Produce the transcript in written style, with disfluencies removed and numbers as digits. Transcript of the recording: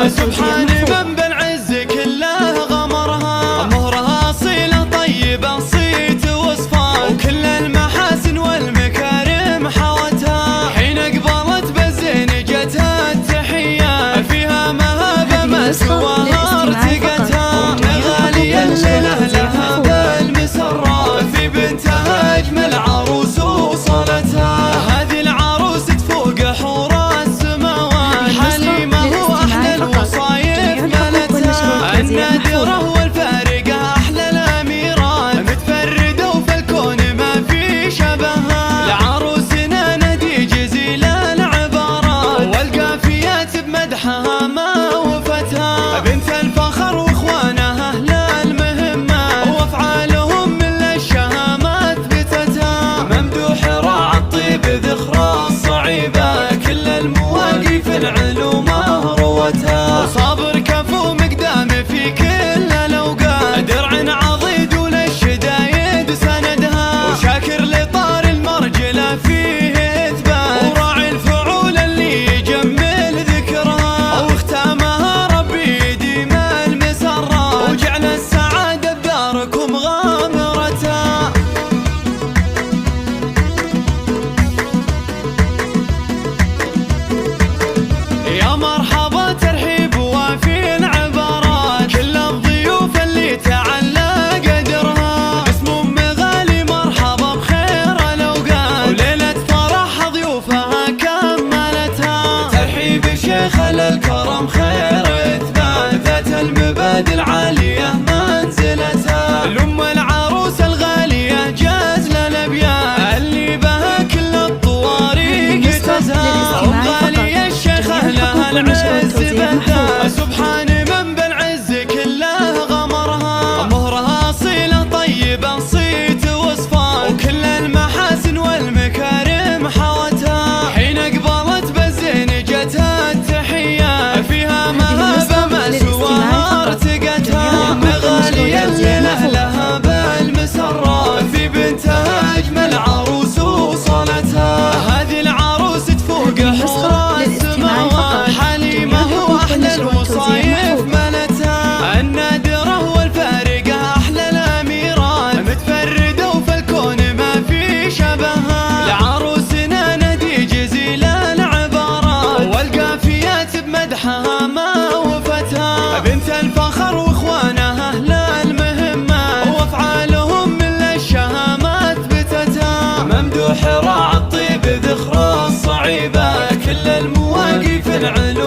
سبحان من بالعز كله غمرها، مهرها أصيلة طيبة صيت وصفات، وكل المحاسن والمكارم حوتها، حين قبلت بالزين جتها التحيات، فيها مهابة ما سواها ارتقتها، غالية الليلة لها بالمسرات، في بنتها أجمل عروس وصلتها، هذه العروس تفوق حور السماوات، حليمة وأحلى الوصايف ملتها، النادرة والفارقة أحلى الأميرات، متفردة وفي الكون ما في شبهها، لعروسنا ندي جزيل العبارات، والقافيات بمدحها ما وفتها، بنت الفخر واخوانها أهل المهمات، وافعالهم من الشهامات بتتها، ممدوح راعى الطيب ذخرى الصعيبة، كل المواقف العلوم روتها، وصابر كفو مقدام في كل الأوقات، درع عضيد وللشدايد سندها، وشاكر لطار المرجلة فيه إثبات، وراعي الفعول اللي يجمل ذكرها، واختامها ربي يديم المسرات، وجعل السعادة بداركم غامرتها. يا مرحبا ترحيب وافي العبارات، كل الضيوف اللي تعلى قدرها، اسم ام غالي مرحبا بخير الاوقات، وليلة فرح ضيوفها كملتها، ترحيب شيخ الكرم خير اثبات، ذات المبادئ العالية منزلتها، الام العروس الغالية جاز للابيات، اللي بها كل الطوارق تزهى، وغالية الشيخ اهلها العز بدا، سبحان من بالعز كله غمرها، مهرها أصيلة طيبة صيت وصفات، وكل المحاسن والمكارم حوتها، حين قبلت بالزين جتها التحيات، فيها مهابة ما سواها ارتقتها، غالية الليلة لها بالمسرات، في بنتها أجمل عروس وصلتها، هذه العروس تفوق حور السماوات، حليمة وأحلى الوصايف ملتها، النادرة والفارقة أحلى الأميرات، متفردة وفي الكون ما في شبهها، لعروسنا ندي جزيل العبارات، والقافيات بمدحها ما وفتها، بنت الفخر واخوانها أهل المهمات، وافعالهم من الشهامات بتتها، ممدوح راعى الطيب ذخرى الصعيبة، كل المواقف العلوم